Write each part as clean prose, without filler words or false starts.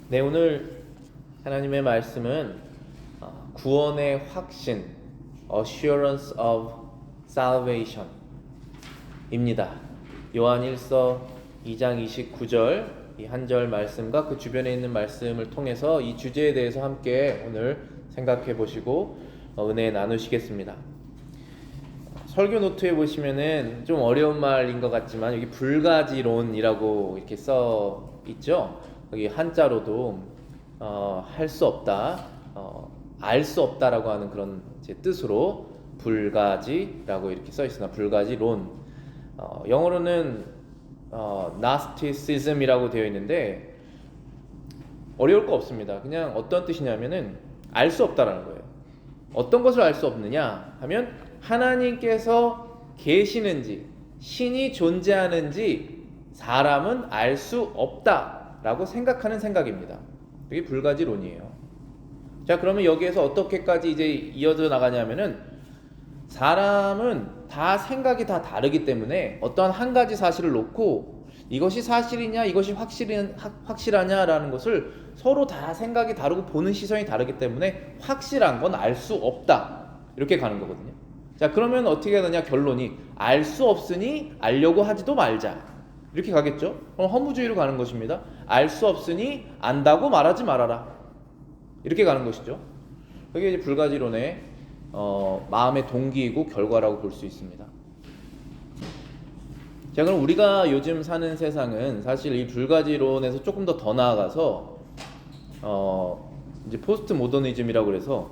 네, 오늘 하나님의 말씀은 구원의 확신, assurance of salvation 입니다. 요한 1서 2장 29절 이 한 절 말씀과 그 주변에 있는 말씀을 통해서 이 주제에 대해서 함께 오늘 생각해 보시고 은혜 나누시겠습니다. 설교 노트에 보시면은 좀 어려운 말인 것 같지만 여기 불가지론이라고 이렇게 써 있죠. 여기 한자로도 할 수 없다, 알 수 없다라고 하는 그런 뜻으로 불가지라고 이렇게 써 있으나 불가지론. 영어로는 Gnosticism이라고 되어 있는데 어려울 거 없습니다. 그냥 어떤 뜻이냐면은 알 수 없다라는 거예요. 어떤 것을 알 수 없느냐 하면 하나님께서 계시는지 신이 존재하는지 사람은 알 수 없다라고 생각하는 생각입니다. 이게 불가지론이에요. 자, 그러면 여기에서 어떻게까지 이제 이어져 나가냐면은 사람은 다 생각이 다 다르기 때문에 어떠한 한 가지 사실을 놓고 이것이 사실이냐 이것이 확실하냐라는 것을 서로 다 생각이 다르고 보는 시선이 다르기 때문에 확실한 건 알 수 없다 이렇게 가는 거거든요. 자, 그러면 어떻게 되냐, 결론이 알 수 없으니 알려고 하지도 말자 이렇게 가겠죠. 그럼 허무주의로 가는 것입니다. 알 수 없으니 안다고 말하지 말아라 이렇게 가는 것이죠. 그게 이제 불가지론의 마음의 동기이고 결과라고 볼 수 있습니다. 자, 그럼 우리가 요즘 사는 세상은 사실 이 불가지론에서 조금 더 나아가서 이제 포스트 모더니즘이라고 그래서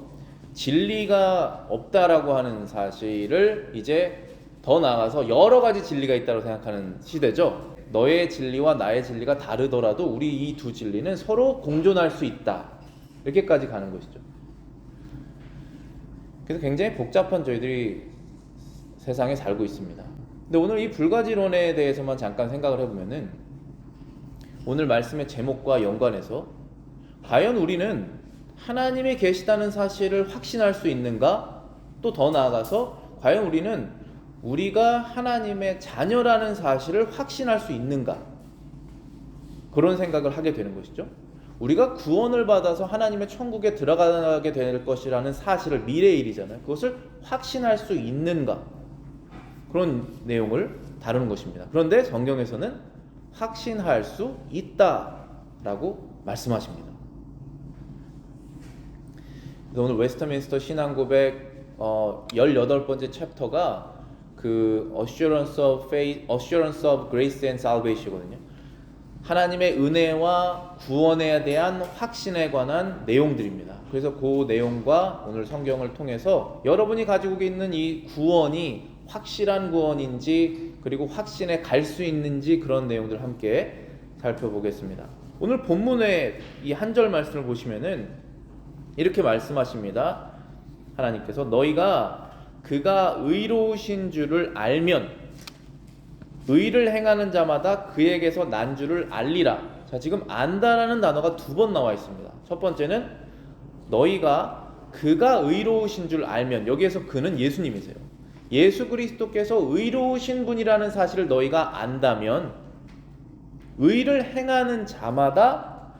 진리가 없다라고 하는 사실을 이제 더 나아가서 여러 가지 진리가 있다고 생각하는 시대죠. 너의 진리와 나의 진리가 다르더라도 우리 이 두 진리는 서로 공존할 수 있다 이렇게까지 가는 것이죠. 그래서 굉장히 복잡한 저희들이 세상에 살고 있습니다. 근데 오늘 이 불가지론에 대해서만 잠깐 생각을 해보면은 오늘 말씀의 제목과 연관해서 과연 우리는 하나님이 계시다는 사실을 확신할 수 있는가? 또 더 나아가서 과연 우리는 우리가 하나님의 자녀라는 사실을 확신할 수 있는가? 그런 생각을 하게 되는 것이죠. 우리가 구원을 받아서 하나님의 천국에 들어가게 될 것이라는 사실을, 미래의 일이잖아요. 그것을 확신할 수 있는가? 그런 내용을 다루는 것입니다. 그런데 성경에서는 확신할 수 있다라고 말씀하십니다. 오늘 웨스트민스터 신앙고백 18번째 챕터가 그 Assurance of Faith, Assurance of Grace and Salvation이거든요. 하나님의 은혜와 구원에 대한 확신에 관한 내용들입니다. 그래서 그 내용과 오늘 성경을 통해서 여러분이 가지고 있는 이 구원이 확실한 구원인지 그리고 확신에 갈 수 있는지 그런 내용들 함께 살펴보겠습니다. 오늘 본문의 이 한 절 말씀을 보시면은 이렇게 말씀하십니다. 하나님께서 너희가 그가 의로우신 줄을 알면 의를 행하는 자마다 그에게서 난 줄을 알리라. 자, 지금 안다라는 단어가 두 번 나와 있습니다. 첫 번째는 너희가 그가 의로우신 줄 알면, 여기에서 그는 예수님이세요. 예수 그리스도께서 의로우신 분이라는 사실을 너희가 안다면 의를 행하는 자마다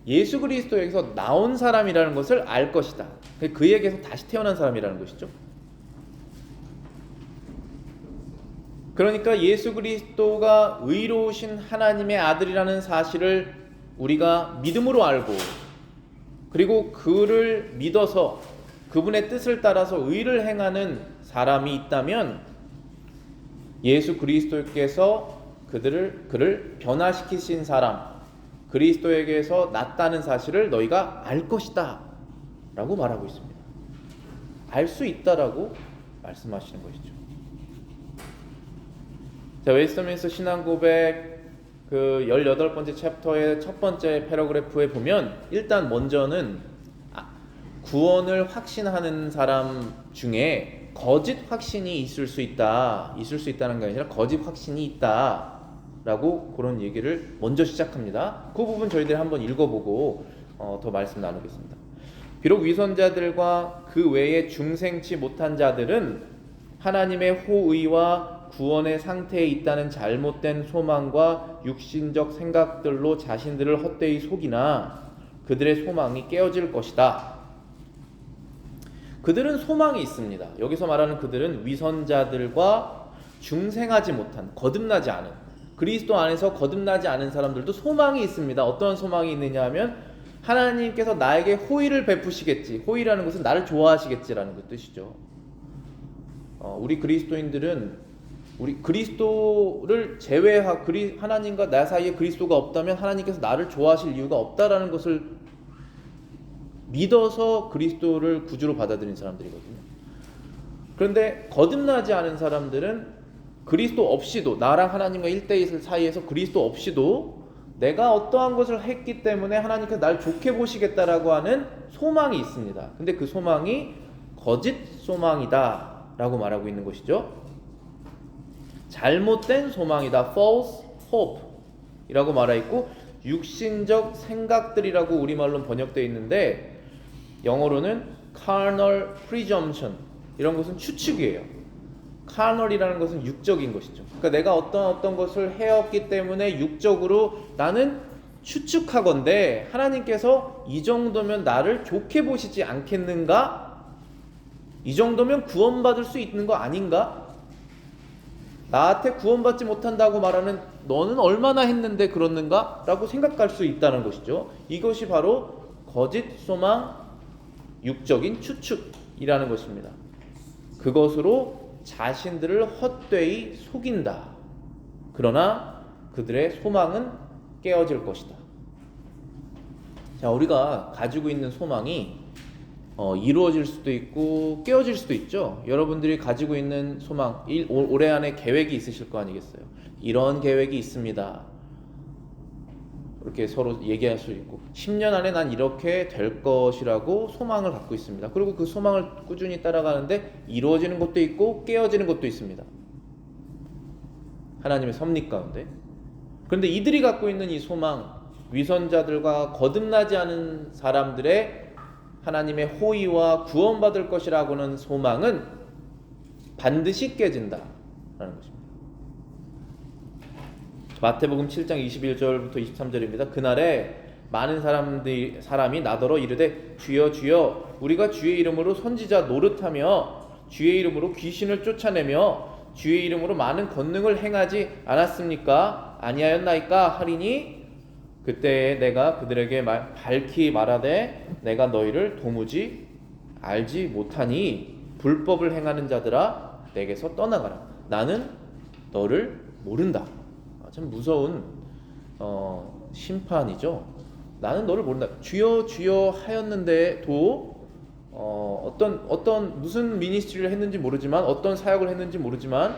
예수 그리스도에게서 나온 사람이라는 것을 알 것이다. 그에게서 다시 태어난 사람이라는 것이죠. 그러니까 예수 그리스도가 의로우신 하나님의 아들이라는 사실을 우리가 믿음으로 알고 그리고 그를 믿어서 그분의 뜻을 따라서 의를 행하는 사람이 있다면 예수 그리스도께서 그를 변화시키신 사람, 그리스도에게서 났다는 사실을 너희가 알 것이다 라고 말하고 있습니다. 알 수 있다라고 말씀하시는 것이죠. 자, 웨스트민스터 신앙고백 그 18번째 챕터의 첫 번째 패러그래프에 보면 일단 먼저는 구원을 확신하는 사람 중에 거짓 확신이 있을 수 있다는 게 아니라 거짓 확신이 있다라고 그런 얘기를 먼저 시작합니다. 그 부분 저희들이 한번 읽어보고 더 말씀 나누겠습니다. 비록 위선자들과 그 외에 중생치 못한 자들은 하나님의 호의와 구원의 상태에 있다는 잘못된 소망과 육신적 생각들로 자신들을 헛되이 속이나 그들의 소망이 깨어질 것이다. 그들은 소망이 있습니다. 여기서 말하는 그들은 위선자들과 중생하지 못한, 거듭나지 않은, 그리스도 안에서 거듭나지 않은 사람들도 소망이 있습니다. 어떤 소망이 있느냐 하면 하나님께서 나에게 호의를 베푸시겠지. 호의라는 것은 나를 좋아하시겠지라는 그 뜻이죠. 우리 그리스도인들은 우리 그리스도를 하나님과 나 사이에 그리스도가 없다면 하나님께서 나를 좋아하실 이유가 없다라는 것을 믿어서 그리스도를 구주로 받아들인 사람들이거든요. 그런데 거듭나지 않은 사람들은 그리스도 없이도, 나랑 하나님과 1대1 사이에서 그리스도 없이도 내가 어떠한 것을 했기 때문에 하나님께서 날 좋게 보시겠다라고 하는 소망이 있습니다. 근데 그 소망이 거짓 소망이다 라고 말하고 있는 것이죠. 잘못된 소망이다, false hope 이라고 말하고 있고, 육신적 생각들이라고 우리말로 번역되어 있는데 영어로는 carnal presumption, 이런 것은 추측이에요. carnal이라는 것은 육적인 것이죠. 그러니까 내가 어떤 것을 해왔기 때문에 육적으로 나는 추측하건대 하나님께서 이 정도면 나를 좋게 보시지 않겠는가? 이 정도면 구원받을 수 있는 거 아닌가? 나한테 구원받지 못한다고 말하는 너는 얼마나 했는데 그렇는가? 라고 생각할 수 있다는 것이죠. 이것이 바로 거짓 소망, 육적인 추측이라는 것입니다. 그것으로 자신들을 헛되이 속인다. 그러나 그들의 소망은 깨어질 것이다. 자, 우리가 가지고 있는 소망이 이루어질 수도 있고 깨어질 수도 있죠. 여러분들이 가지고 있는 소망, 올해 안에 계획이 있으실 거 아니겠어요. 이런 계획이 있습니다. 이렇게 서로 얘기할 수 있고, 10년 안에 난 이렇게 될 것이라고 소망을 갖고 있습니다. 그리고 그 소망을 꾸준히 따라가는데 이루어지는 것도 있고 깨어지는 것도 있습니다. 하나님의 섭리 가운데. 그런데 이들이 갖고 있는 이 소망, 위선자들과 거듭나지 않은 사람들의 하나님의 호의와 구원받을 것이라고는 소망은 반드시 깨진다라는 것입니다. 마태복음 7장 21절부터 23절입니다. 그날에 많은 사람이 나더러 이르되 주여 주여 우리가 주의 이름으로 선지자 노릇하며 주의 이름으로 귀신을 쫓아내며 주의 이름으로 많은 권능을 행하지 않았습니까? 아니하였나이까 하리니 그때 내가 그들에게 밝히 말하되 내가 너희를 도무지 알지 못하니 불법을 행하는 자들아 내게서 떠나가라. 나는 너를 모른다. 참 무서운 심판이죠. 나는 너를 모른다. 주여 주여 하였는데도 어떤 무슨 미니스트리를 했는지 모르지만, 어떤 사역을 했는지 모르지만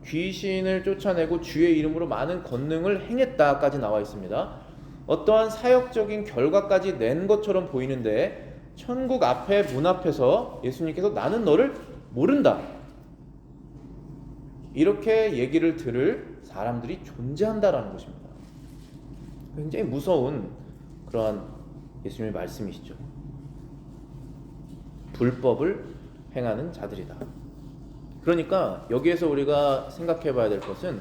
귀신을 쫓아내고 주의 이름으로 많은 권능을 행했다까지 나와 있습니다. 어떠한 사역적인 결과까지 낸 것처럼 보이는데 천국 앞에 문 앞에서 예수님께서 나는 너를 모른다, 이렇게 얘기를 들을 사람들이 존재한다라는 것입니다. 굉장히 무서운 그러한 예수님의 말씀이시죠. 불법을 행하는 자들이다. 그러니까 여기에서 우리가 생각해 봐야 될 것은,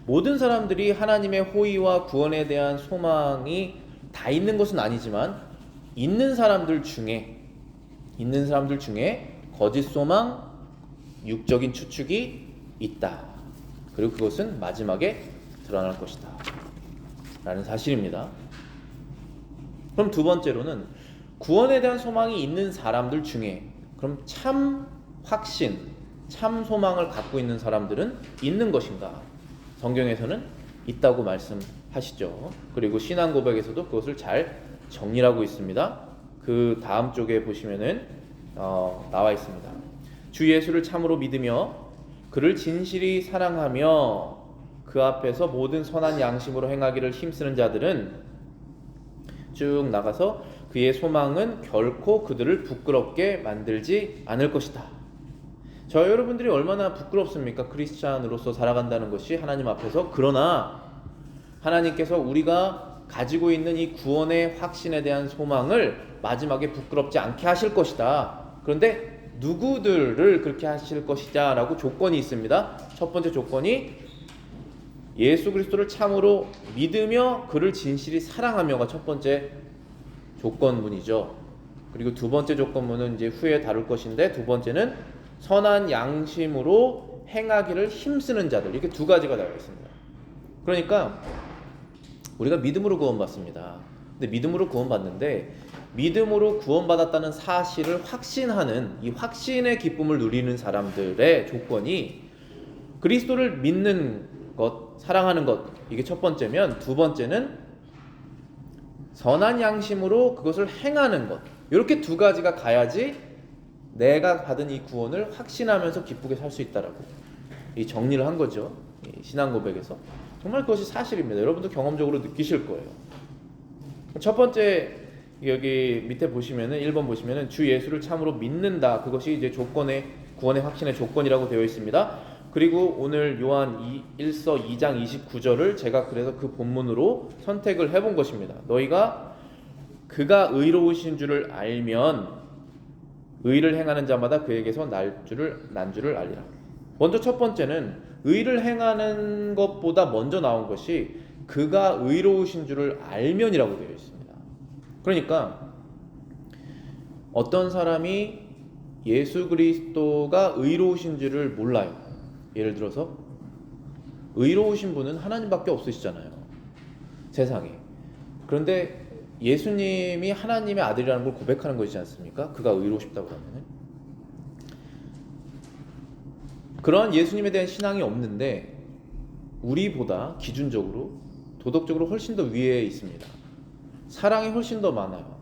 모든 사람들이 하나님의 호의와 구원에 대한 소망이 다 있는 것은 아니지만 있는 사람들 중에 거짓 소망, 육적인 추측이 있다. 그리고 그것은 마지막에 드러날 것이다 라는 사실입니다. 그럼 두 번째로는 구원에 대한 소망이 있는 사람들 중에 그럼 참 확신, 참 소망을 갖고 있는 사람들은 있는 것인가? 성경에서는 있다고 말씀하시죠. 그리고 신앙 고백에서도 그것을 잘 정리하고 있습니다. 그 다음 쪽에 보시면은 나와 있습니다. 주 예수를 참으로 믿으며 그를 진실이 사랑하며 그 앞에서 모든 선한 양심으로 행하기를 힘쓰는 자들은 쭉 나가서 그의 소망은 결코 그들을 부끄럽게 만들지 않을 것이다. 저 여러분들이 얼마나 부끄럽습니까? 크리스찬으로서 살아간다는 것이 하나님 앞에서. 그러나 하나님께서 우리가 가지고 있는 이 구원의 확신에 대한 소망을 마지막에 부끄럽지 않게 하실 것이다. 그런데 누구들을 그렇게 하실 것이냐 라고 조건이 있습니다. 첫 번째 조건이 예수 그리스도를 참으로 믿으며 그를 진실이 사랑하며가 첫 번째 조건문이죠. 그리고 두 번째 조건문은 이제 후에 다룰 것인데, 두 번째는 선한 양심으로 행하기를 힘쓰는 자들. 이렇게 두 가지가 나와 있습니다. 그러니까 우리가 믿음으로 구원받습니다. 근데 믿음으로 구원받는데, 믿음으로 구원받았다는 사실을 확신하는, 이 확신의 기쁨을 누리는 사람들의 조건이 그리스도를 믿는 것, 사랑하는 것, 이게 첫 번째면, 두 번째는 선한 양심으로 그것을 행하는 것. 이렇게 두 가지가 가야지 내가 받은 이 구원을 확신하면서 기쁘게 살 수 있다라고 이 정리를 한 거죠. 이 신앙 고백에서. 정말 그것이 사실입니다. 여러분도 경험적으로 느끼실 거예요. 첫 번째, 여기 밑에 보시면은 1번 보시면은 주 예수를 참으로 믿는다. 그것이 이제 구원의 확신의 조건이라고 되어 있습니다. 그리고 오늘 요한 1서 2장 29절을 제가 그래서 그 본문으로 선택을 해본 것입니다. 너희가 그가 의로우신 줄을 알면 의를 행하는 자마다 그에게서 난 줄을 알리라. 먼저 첫 번째는 의를 행하는 것보다 먼저 나온 것이 그가 의로우신 줄을 알면이라고 되어 있습니다. 그러니까 어떤 사람이 예수 그리스도가 의로우신 줄을 몰라요. 예를 들어서 의로우신 분은 하나님밖에 없으시잖아요, 세상에. 그런데 예수님이 하나님의 아들이라는 걸 고백하는 것이지 않습니까? 그가 의로우십다고 하면은. 그러한 예수님에 대한 신앙이 없는데 우리보다 기준적으로 도덕적으로 훨씬 더 위에 있습니다. 사랑이 훨씬 더 많아요.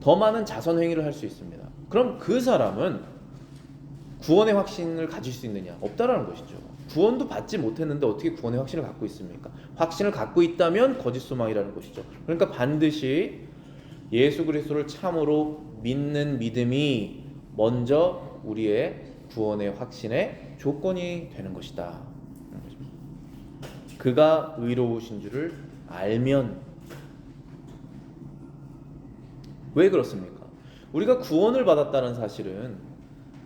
더 많은 자선 행위를 할 수 있습니다. 그럼 그 사람은 구원의 확신을 가질 수 있느냐? 없다라는 것이죠. 구원도 받지 못했는데 어떻게 구원의 확신을 갖고 있습니까? 확신을 갖고 있다면 거짓 소망이라는 것이죠. 그러니까 반드시 예수 그리스도를 참으로 믿는 믿음이 먼저 우리의 구원의 확신의 조건이 되는 것이다. 그가 의로우신 줄을 알면. 왜 그렇습니까? 우리가 구원을 받았다는 사실은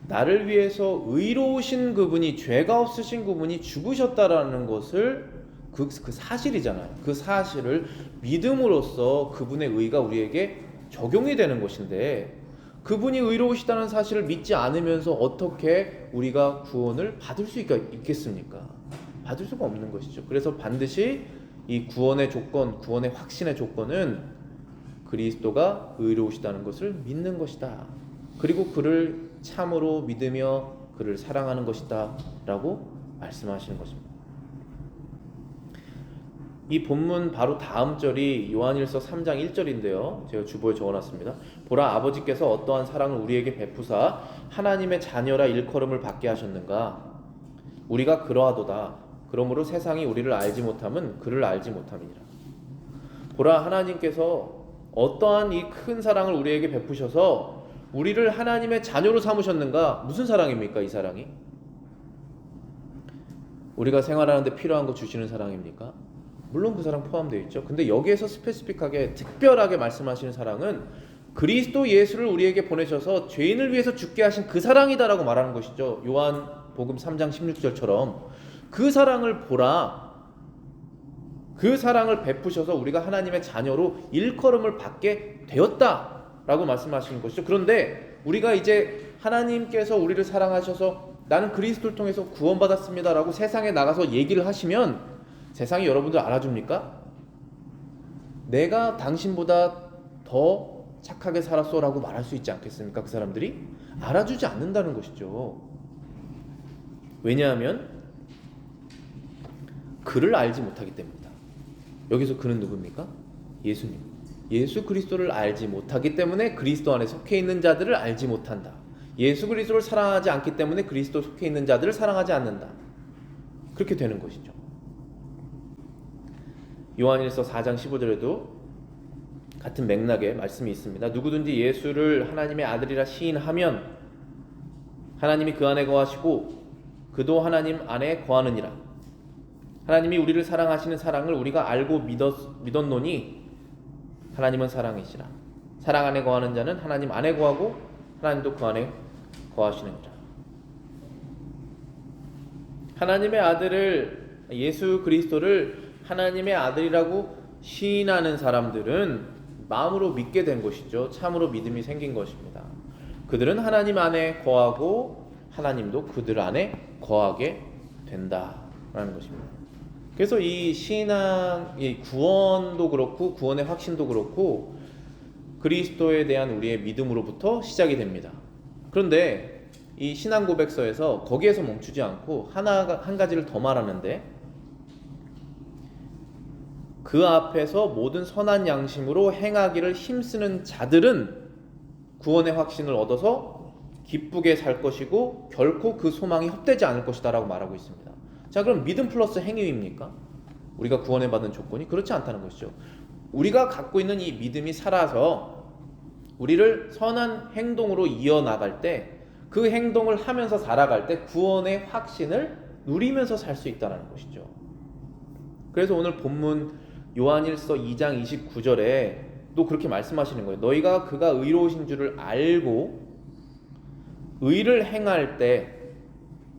나를 위해서 의로우신 그분이, 죄가 없으신 그분이 죽으셨다라는 것을 그 사실이잖아요. 그 사실을 믿음으로써 그분의 의가 우리에게 적용이 되는 것인데, 그분이 의로우시다는 사실을 믿지 않으면서 어떻게 우리가 구원을 받을 수 있겠습니까? 받을 수가 없는 것이죠. 그래서 반드시 이 구원의 조건, 구원의 확신의 조건은 그리스도가 의로우시다는 것을 믿는 것이다. 그리고 그를 참으로 믿으며 그를 사랑하는 것이다 라고 말씀하시는 것입니다. 이 본문 바로 다음 절이 요한일서 3장 1절인데요. 제가 주보에 적어놨습니다. 보라, 아버지께서 어떠한 사랑을 우리에게 베푸사 하나님의 자녀라 일컬음을 받게 하셨는가. 우리가 그러하도다. 그러므로 세상이 우리를 알지 못함은 그를 알지 못함이니라. 보라, 하나님께서 어떠한 이 큰 사랑을 우리에게 베푸셔서 우리를 하나님의 자녀로 삼으셨는가. 무슨 사랑입니까? 이 사랑이 우리가 생활하는데 필요한 거 주시는 사랑입니까? 물론 그 사랑 포함되어 있죠. 근데 여기에서 스페시픽하게 특별하게 말씀하시는 사랑은 그리스도 예수를 우리에게 보내셔서 죄인을 위해서 죽게 하신 그 사랑이다라고 말하는 것이죠. 요한복음 3장 16절처럼 그 사랑을 보라, 그 사랑을 베푸셔서 우리가 하나님의 자녀로 일컬음을 받게 되었다라고 말씀하시는 것이죠. 그런데 우리가 이제 하나님께서 우리를 사랑하셔서 나는 그리스도를 통해서 구원받았습니다라고 세상에 나가서 얘기를 하시면 세상이 여러분들 알아줍니까? 내가 당신보다 더 착하게 살았어 라고 말할 수 있지 않겠습니까? 그 사람들이 알아주지 않는다는 것이죠. 왜냐하면 그를 알지 못하기 때문이다. 여기서 그는 누굽니까? 예수님. 예수 그리스도를 알지 못하기 때문에 그리스도 안에 속해 있는 자들을 알지 못한다. 예수 그리스도를 사랑하지 않기 때문에 그리스도 속해 있는 자들을 사랑하지 않는다. 그렇게 되는 것이죠. 요한일서 4장 15절에도 같은 맥락의 말씀이 있습니다. 누구든지 예수를 하나님의 아들이라 시인하면 하나님이 그 안에 거하시고 그도 하나님 안에 거하느니라. 하나님이 우리를 사랑하시는 사랑을 우리가 알고 믿었노니 하나님은 사랑이시라. 사랑 안에 거하는 자는 하나님 안에 거하고 하나님도 그 안에 거하시느니라. 하나님의 아들을, 예수 그리스도를 하나님의 아들이라고 시인하는 사람들은 마음으로 믿게 된 것이죠. 참으로 믿음이 생긴 것입니다. 그들은 하나님 안에 거하고 하나님도 그들 안에 거하게 된다라는 것입니다. 그래서 이 신앙, 이 구원도 그렇고 구원의 확신도 그렇고 그리스도에 대한 우리의 믿음으로부터 시작이 됩니다. 그런데 이 신앙 고백서에서 거기에서 멈추지 않고 한 가지를 더 말하는데, 그 앞에서 모든 선한 양심으로 행하기를 힘쓰는 자들은 구원의 확신을 얻어서 기쁘게 살 것이고 결코 그 소망이 헛되지 않을 것이다 라고 말하고 있습니다. 자, 그럼 믿음 플러스 행위입니까? 우리가 구원을 받는 조건이? 그렇지 않다는 것이죠. 우리가 갖고 있는 이 믿음이 살아서 우리를 선한 행동으로 이어나갈 때, 그 행동을 하면서 살아갈 때 구원의 확신을 누리면서 살 수 있다는 것이죠. 그래서 오늘 본문 요한일서 2장 29절에 또 그렇게 말씀하시는 거예요. 너희가 그가 의로우신 줄을 알고 의를 행할 때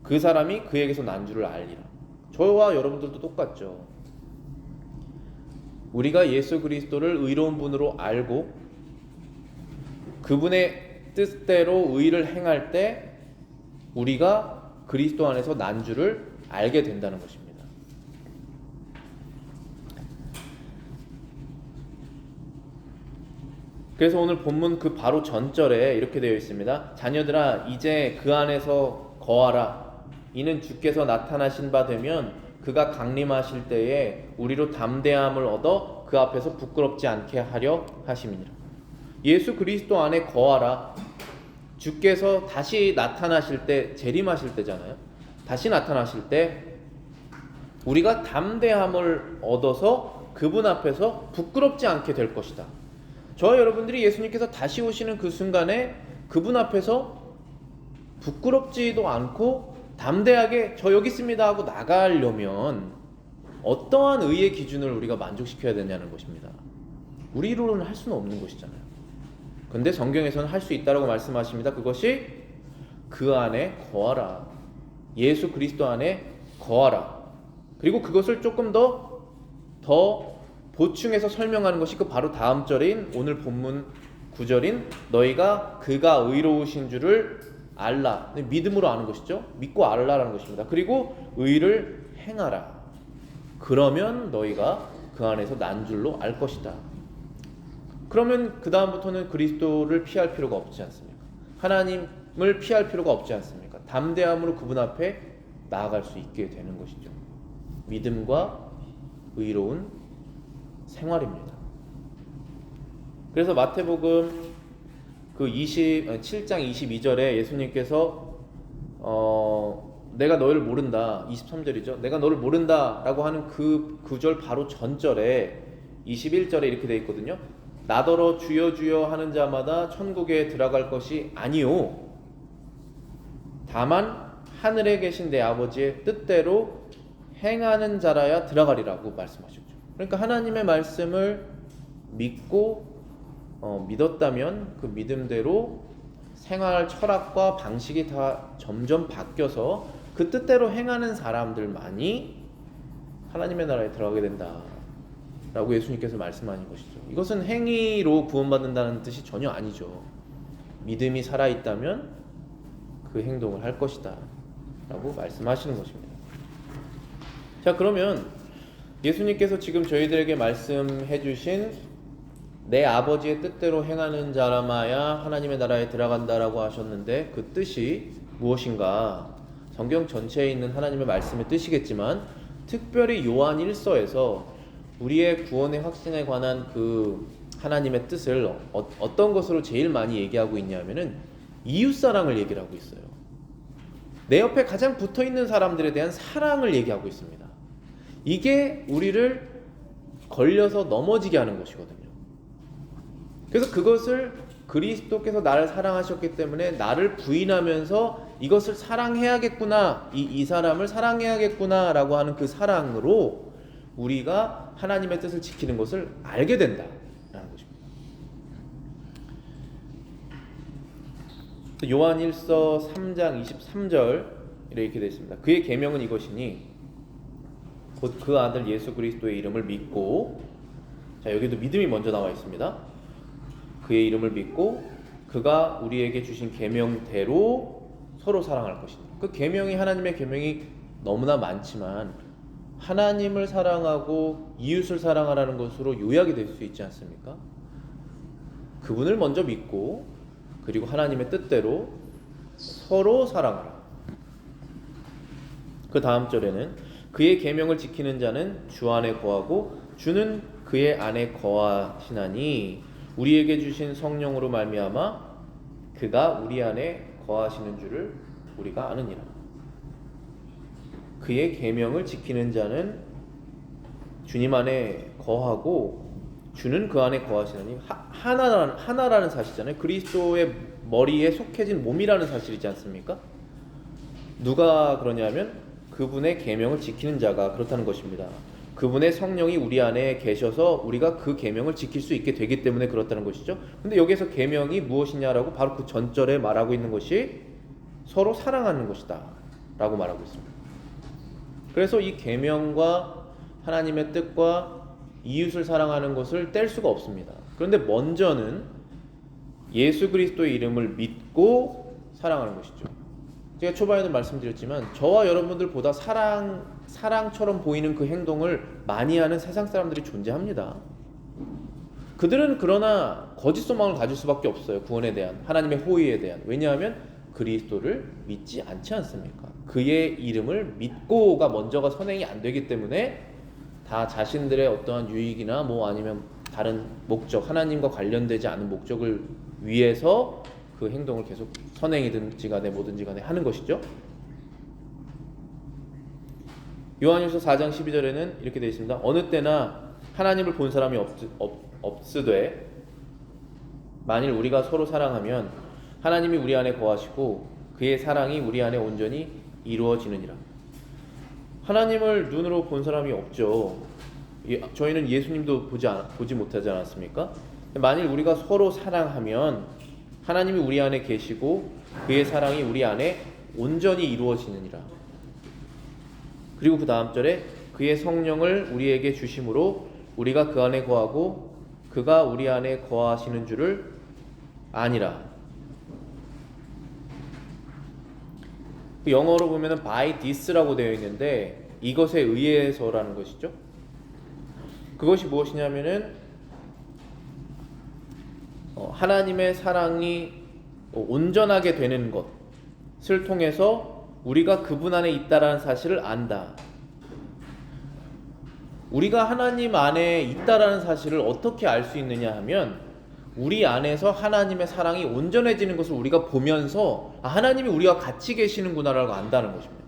그 사람이 그에게서 난 줄을 알리라. 저와 여러분들도 똑같죠. 우리가 예수 그리스도를 의로운 분으로 알고 그분의 뜻대로 의를 행할 때 우리가 그리스도 안에서 난 줄을 알게 된다는 것입니다. 그래서 오늘 본문 그 바로 전절에 이렇게 되어 있습니다. 자녀들아, 이제 그 안에서 거하라. 이는 주께서 나타나신 바 되면 그가 강림하실 때에 우리로 담대함을 얻어 그 앞에서 부끄럽지 않게 하려 하심이니라. 예수 그리스도 안에 거하라. 주께서 다시 나타나실 때, 재림하실 때잖아요. 다시 나타나실 때 우리가 담대함을 얻어서 그분 앞에서 부끄럽지 않게 될 것이다. 저와 여러분들이 예수님께서 다시 오시는 그 순간에 그분 앞에서 부끄럽지도 않고 담대하게 저 여기 있습니다 하고 나가려면 어떠한 의의 기준을 우리가 만족시켜야 되냐는 것입니다. 우리로는 할 수는 없는 것이잖아요. 근데 성경에서는 할 수 있다라고 말씀하십니다. 그것이 그 안에 거하라. 예수 그리스도 안에 거하라. 그리고 그것을 조금 더 보충해서 설명하는 것이 그 바로 다음 절인 오늘 본문 9절인 너희가 그가 의로우신 줄을 알라. 믿음으로 아는 것이죠. 믿고 알라라는 것입니다. 그리고 의를 행하라. 그러면 너희가 그 안에서 난 줄로 알 것이다. 그러면 그 다음부터는 그리스도를 피할 필요가 없지 않습니까? 하나님을 피할 필요가 없지 않습니까? 담대함으로 그분 앞에 나아갈 수 있게 되는 것이죠. 믿음과 의로운 생활입니다. 그래서 마태복음 그 7장 22절에 예수님께서 내가 너희를 모른다, 23절이죠. 내가 너를 모른다 라고 하는 그 구절 바로 전절에 21절에 이렇게 되어 있거든요. 나더러 주여 주여 하는 자마다 천국에 들어갈 것이 아니요 다만 하늘에 계신 내 아버지의 뜻대로 행하는 자라야 들어가리라고 말씀하셨죠. 그러니까 하나님의 말씀을 믿고 믿었다면 그 믿음대로 생활 철학과 방식이 다 점점 바뀌어서 그 뜻대로 행하는 사람들만이 하나님의 나라에 들어가게 된다 라고 예수님께서 말씀하신 것이죠. 이것은 행위로 구원받는다는 뜻이 전혀 아니죠. 믿음이 살아있다면 그 행동을 할 것이다 라고 말씀하시는 것입니다. 자, 그러면 예수님께서 지금 저희들에게 말씀해 주신 내 아버지의 뜻대로 행하는 자라마야 하나님의 나라에 들어간다라고 하셨는데 그 뜻이 무엇인가? 성경 전체에 있는 하나님의 말씀의 뜻이겠지만 특별히 요한 1서에서 우리의 구원의 확신에 관한 그 하나님의 뜻을 어떤 것으로 제일 많이 얘기하고 있냐면은 이웃사랑을 얘기를 하고 있어요. 내 옆에 가장 붙어있는 사람들에 대한 사랑을 얘기하고 있습니다. 이게 우리를 걸려서 넘어지게 하는 것이거든요. 그래서 그것을 그리스도께서 나를 사랑하셨기 때문에 나를 부인하면서 이것을 사랑해야겠구나, 이 사람을 사랑해야겠구나 라고 하는 그 사랑으로 우리가 하나님의 뜻을 지키는 것을 알게 된다라는 것입니다. 요한 1서 3장 23절 이렇게 되어 있습니다. 그의 계명은 이것이니 곧 그 아들 예수 그리스도의 이름을 믿고, 자 여기도 믿음이 먼저 나와 있습니다. 그의 이름을 믿고 그가 우리에게 주신 계명대로 서로 사랑할 것이다. 그 계명이 하나님의 계명이 너무나 많지만 하나님을 사랑하고 이웃을 사랑하라는 것으로 요약이 될 수 있지 않습니까? 그분을 먼저 믿고 그리고 하나님의 뜻대로 서로 사랑하라. 그 다음 절에는 그의 계명을 지키는 자는 주 안에 거하고 주는 그의 안에 거하시나니 우리에게 주신 성령으로 말미암아 그가 우리 안에 거하시는 줄을 우리가 아느니라. 그의 계명을 지키는 자는 주님 안에 거하고 주는 그 안에 거하시나니 하나라는 사실이잖아요. 그리스도의 머리에 속해진 몸이라는 사실이지 않습니까? 누가 그러냐면 그분의 계명을 지키는 자가 그렇다는 것입니다. 그분의 성령이 우리 안에 계셔서 우리가 그 계명을 지킬 수 있게 되기 때문에 그렇다는 것이죠. 근데 여기서 계명이 무엇이냐라고 바로 그 전절에 말하고 있는 것이 서로 사랑하는 것이다 라고 말하고 있습니다. 그래서 이 계명과 하나님의 뜻과 이웃을 사랑하는 것을 뗄 수가 없습니다. 그런데 먼저는 예수 그리스도의 이름을 믿고 사랑하는 것이죠. 제가 초반에도 말씀드렸지만 저와 여러분들보다 사랑처럼 보이는 그 행동을 많이 하는 세상 사람들이 존재합니다. 그들은 그러나 거짓 소망을 가질 수밖에 없어요. 구원에 대한, 하나님의 호의에 대한. 왜냐하면 그리스도를 믿지 않지 않습니까? 그의 이름을 믿고가 먼저가 선행이 안 되기 때문에 다 자신들의 어떠한 유익이나 뭐 아니면 다른 목적, 하나님과 관련되지 않은 목적을 위해서 그 행동을 계속 선행이든지 간에 뭐든지 간에 하는 것이죠. 요한일서 4장 12절에는 이렇게 되어 있습니다. 어느 때나 하나님을 본 사람이 없으되 만일 우리가 서로 사랑하면 하나님이 우리 안에 거하시고 그의 사랑이 우리 안에 온전히 이루어지느니라. 하나님을 눈으로 본 사람이 없죠. 저희는 예수님도 보지 못하지 않았습니까? 만일 우리가 서로 사랑하면 하나님이 우리 안에 계시고 그의 사랑이 우리 안에 온전히 이루어지느니라. 그리고 그 다음 절에 그의 성령을 우리에게 주심으로 우리가 그 안에 거하고 그가 우리 안에 거하시는 줄을 아니라. 영어로 보면은 by this라고 되어 있는데 이것에 의해서라는 것이죠. 그것이 무엇이냐면은 하나님의 사랑이 온전하게 되는 것을 통해서 우리가 그분 안에 있다라는 사실을 안다. 우리가 하나님 안에 있다라는 사실을 어떻게 알 수 있느냐 하면 우리 안에서 하나님의 사랑이 온전해지는 것을 우리가 보면서 하나님이 우리와 같이 계시는구나라고 안다는 것입니다.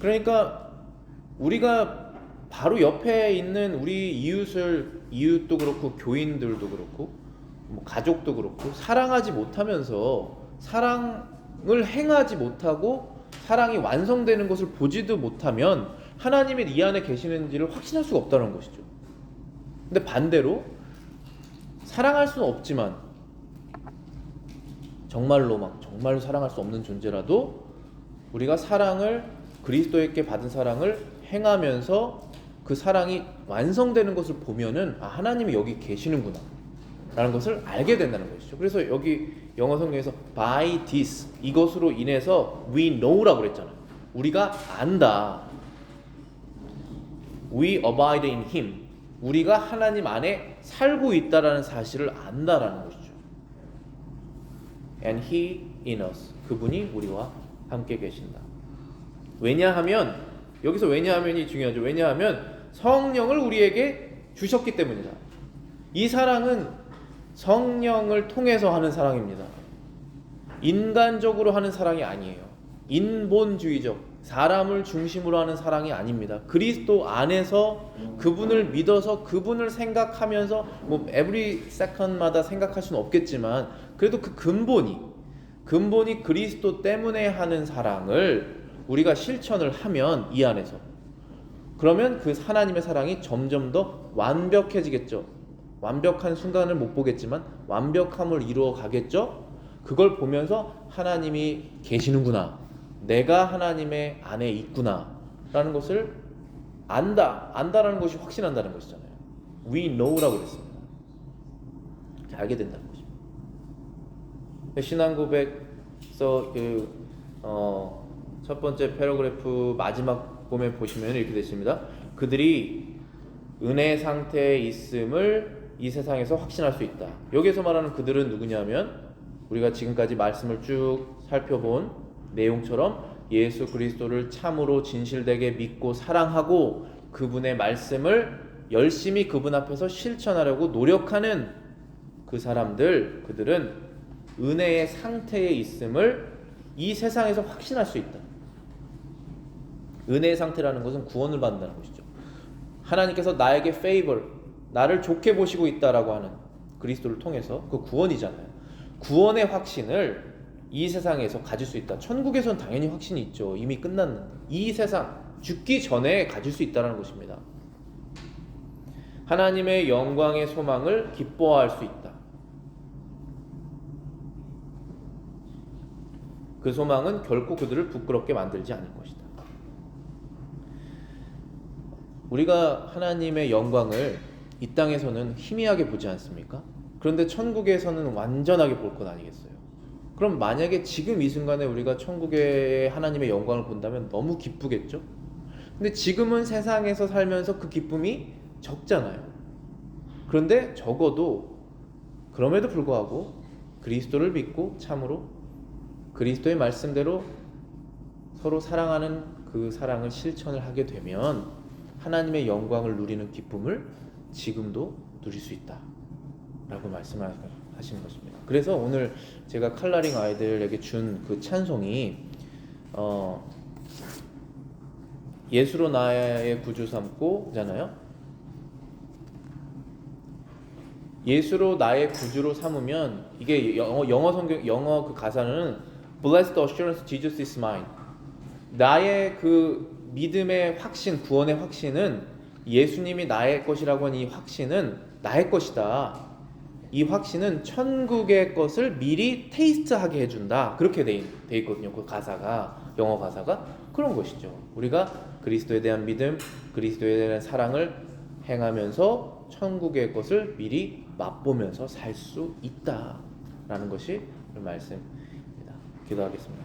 그러니까 우리가 바로 옆에 있는 우리 이웃도 그렇고 교인들도 그렇고 뭐 가족도 그렇고 사랑하지 못하면서 사랑을 행하지 못하고 사랑이 완성되는 것을 보지도 못하면 하나님이 이 안에 계시는지를 확신할 수가 없다는 것이죠. 근데 반대로 사랑할 수는 없지만 정말로 사랑할 수 없는 존재라도 우리가 사랑을 그리스도에게 받은 사랑을 행하면서 그 사랑이 완성되는 것을 보면은 하나님이 여기 계시는구나 라는 것을 알게 된다는 것이죠. 그래서 여기 영어 성경에서 by this 이것으로 인해서 we know라고 그랬잖아요. 우리가 안다. we abide in him. 우리가 하나님 안에 살고 있다라는 사실을 안다라는 것이죠. and he in us. 그분이 우리와 함께 계신다. 왜냐하면 여기서 왜냐하면이 중요하죠. 왜냐하면 성령을 우리에게 주셨기 때문이다. 이 사랑은 성령을 통해서 하는 사랑입니다. 인간적으로 하는 사랑이 아니에요. 인본주의적 사람을 중심으로 하는 사랑이 아닙니다. 그리스도 안에서 그분을 믿어서 그분을 생각하면서 뭐 every second마다 생각할 수는 없겠지만 그래도 그 근본이 그리스도 때문에 하는 사랑을 우리가 실천을 하면 이 안에서 그러면 그 하나님의 사랑이 점점 더 완벽해지겠죠. 완벽한 순간을 못 보겠지만 완벽함을 이루어 가겠죠. 그걸 보면서 하나님이 계시는구나. 내가 하나님의 안에 있구나 라는 것을 안다라는 것이 확신한다는 것이잖아요. We know라고 그랬습니다. 알게 된다는 것입니다. 신앙 고백서 첫 번째 패러그래프 마지막 보면 보시면 이렇게 되십니다. 그들이 은혜 상태에 있음을 이 세상에서 확신할 수 있다. 여기서 말하는 그들은 누구냐면 우리가 지금까지 말씀을 쭉 살펴본 내용처럼 예수 그리스도를 참으로 진실되게 믿고 사랑하고 그분의 말씀을 열심히 그분 앞에서 실천하려고 노력하는 그 사람들, 그들은 은혜의 상태에 있음을 이 세상에서 확신할 수 있다. 은혜의 상태라는 것은 구원을 받는다는 것이죠. 하나님께서 나에게 favor, 나를 좋게 보시고 있다라고 하는 그리스도를 통해서 그 구원이잖아요. 구원의 확신을 이 세상에서 가질 수 있다. 천국에서는 당연히 확신이 있죠. 이미 끝났는데 이 세상 죽기 전에 가질 수 있다는 것입니다. 하나님의 영광의 소망을 기뻐할 수 있다. 그 소망은 결코 그들을 부끄럽게 만들지 않을 것이다. 우리가 하나님의 영광을 이 땅에서는 희미하게 보지 않습니까? 그런데 천국에서는 완전하게 볼 것 아니겠어요? 그럼 만약에 지금 이 순간에 우리가 천국의 하나님의 영광을 본다면 너무 기쁘겠죠? 근데 지금은 세상에서 살면서 그 기쁨이 적잖아요. 그런데 적어도 그럼에도 불구하고 그리스도를 믿고 참으로 그리스도의 말씀대로 서로 사랑하는 그 사랑을 실천을 하게 되면 하나님의 영광을 누리는 기쁨을 지금도 누릴 수 있다 라고 말씀하시는 것입니다. 그래서 오늘 제가 칼라링 아이들에게 준 그 찬송이 예수로 나의 구주 삼고 잖아요. 예수로 나의 구주로 삼으면 이게 영어 그 가사는 Blessed assurance Jesus is mine. 나의 그 믿음의 확신, 구원의 확신은 예수님이 나의 것이라고 하는 이 확신은 나의 것이다. 이 확신은 천국의 것을 미리 테이스트하게 해준다. 그렇게 돼 있거든요. 그 가사가, 영어 가사가 그런 것이죠. 우리가 그리스도에 대한 믿음, 그리스도에 대한 사랑을 행하면서 천국의 것을 미리 맛보면서 살 수 있다라는 것이 말씀입니다. 기도하겠습니다.